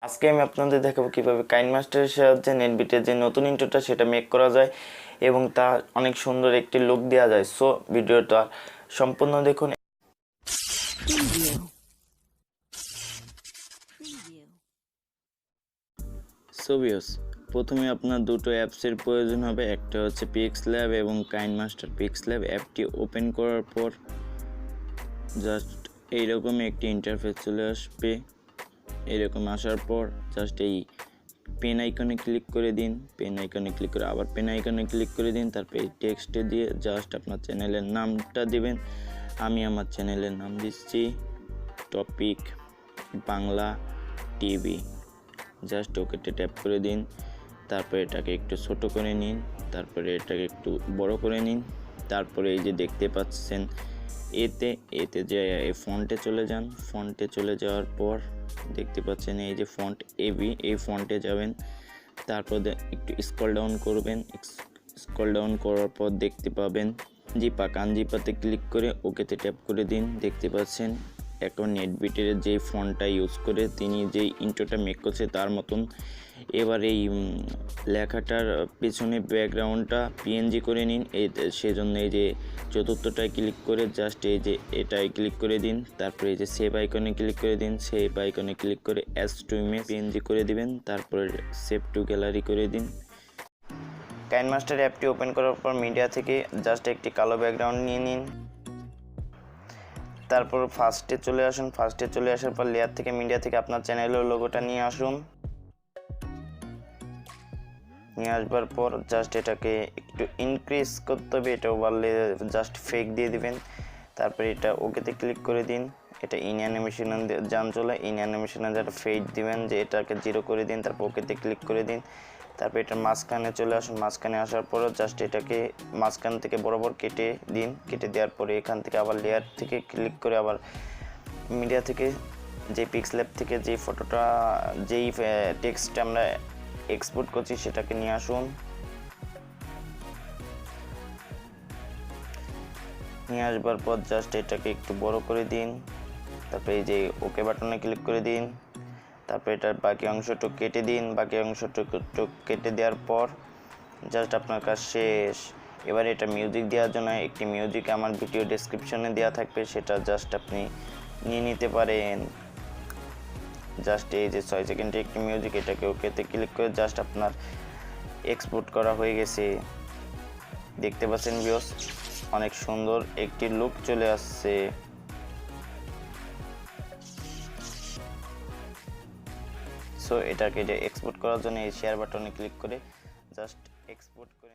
আজকে আমি আপনাদের দেখাবো কিভাবে কাইনমাস্টারের সাহায্যে নেটবিটের যে নতুন ইন্ট্রোটা সেটা মেক করা যায় এবং তা অনেক সুন্দর একটি লুক দেওয়া যায়। সো ভিডিওটা সম্পূর্ণ দেখুন। সো ভিউয়ার্স, প্রথমে আপনার দুটো অ্যাপসের প্রয়োজন হবে। একটা হচ্ছে পিক্সল্যাব এবং কাইনমাস্টার। পিক্সল্যাব অ্যাপটি ওপেন করার পর জাস্ট এইরকম একটি ইন্টারফেস চলে আসবে। এরকম আসার পর জাস্ট এই পেন আইকনে ক্লিক করে দিন। পেন আইকনে ক্লিক করে আবার পেন আইকনে ক্লিক করে দিন। তারপর এই টেক্সটে দিয়ে জাস্ট আপনার চ্যানেলের নামটা দিবেন। আমি আমার চ্যানেলের নাম দিচ্ছি টপিক বাংলা টিভি। জাস্ট ওকেতে ট্যাপ করে দিন। তারপরে এটাকে একটু ছোট করে নিন, তারপরে এটাকে একটু বড় করে নিন। তারপরে এই যে দেখতে পাচ্ছেন এতে যে এই ফন্টে চলে যান। ফন্টে চলে যাওয়ার পর দেখতে পাচ্ছেন এই যে ফন্ট এবি, এই ফন্টে যাবেন। তারপর একটু স্ক্রল ডাউন করবেন। স্ক্রল ডাউন করার পর দেখতে পাবেন জিপা, কানজিপাতে ক্লিক করে ওকেতে ট্যাপ করে দিন। দেখতে পাচ্ছেন এখন নেটবিটের যেই ফন্টটা ইউজ করে তিনি যেই ইন্ট্রোটা মেক করছে তার মতন। এবার এই লেখাটার পেছনে ব্যাকগ্রাউন্ডটা পিএনজি করে নিন। সেজন্য এই যে চতুর্থটায় ক্লিক করে জাস্ট এই যে এটায় ক্লিক করে দিন। তারপরে এই যে সেভ আইকনে ক্লিক করে দিন। সেভ আইকনে ক্লিক করে অ্যাজ টু ইমেজ পিএনজি করে দিবেন। তারপরে সেভ টু গ্যালারি করে দিন। কাইনমাস্টার অ্যাপটি ওপেন করার পর মিডিয়া থেকে জাস্ট একটি কালো ব্যাকগ্রাউন্ড নিয়ে নিন। তারপর ফার্স্টে চলে আসুন। ফার্স্টে চলে আসার পর লেয়ার থেকে মিডিয়া থেকে আপনার চ্যানেলের লোগোটা নিয়ে আসুন। নিয়ে আসবার পর জাস্ট এটাকে একটু ইনক্রিজ করতে হবে। এটা ওভারলে জাস্ট ফেক দিয়ে দিবেন। তারপরে এটা ওকেতে ক্লিক করে দিন। এটা ইন অ্যানিমেশন যান চলে, ইন অ্যানিমেশনে যেটা ফেড দিবেন যে এটাকে 0 করে দিন। তারপর ওকেতে ক্লিক করে দিন। তারপর এটা মাঝখানে চলে আসুন। মাঝখানে আসার পর জাস্ট এটাকে মাঝখান থেকে বরাবর কেটে দিন। কেটে দেওয়ার পরে এখান থেকে আবার লেয়ার থেকে ক্লিক করে আবার মিডিয়া থেকে যে পিক্সল্যাব থেকে যে ফটোটা যেই টেক্সটটা আমরা এক্সপোর্ট করছি সেটাকে নিয়ে আসুন। নিয়ে আসবার পর জাস্ট এটাকে একটু বড় করে দিন। তারপরে এই যে ওকে বাটনে ক্লিক করে দিন। তারপরে এটার বাকি অংশটুকু কেটে দিন। বাকি অংশটুকু কেটে দেওয়ার পর জাস্ট আপনার কাজ শেষ। এবার এটা মিউজিক দেওয়ার জন্য একটি মিউজিক আমার ভিডিও ডেসক্রিপশনে দেওয়া থাকবে, সেটা জাস্ট আপনি নিয়ে নিতে পারেন। জাস্ট এই যে 6 সেকেন্ডে একটি মিউজিক, এটাকে ওকেতে ক্লিক করে জাস্ট আপনার এক্সপোর্ট করা হয়ে গেছে। দেখতে পাচ্ছেন ভিউয়ার্স, অনেক সুন্দর একটি লুক চলে আসছে। সো এটাকে যে এক্সপোর্ট করার জন্য এই শেয়ার বাটনে ক্লিক করে জাস্ট এক্সপোর্ট করে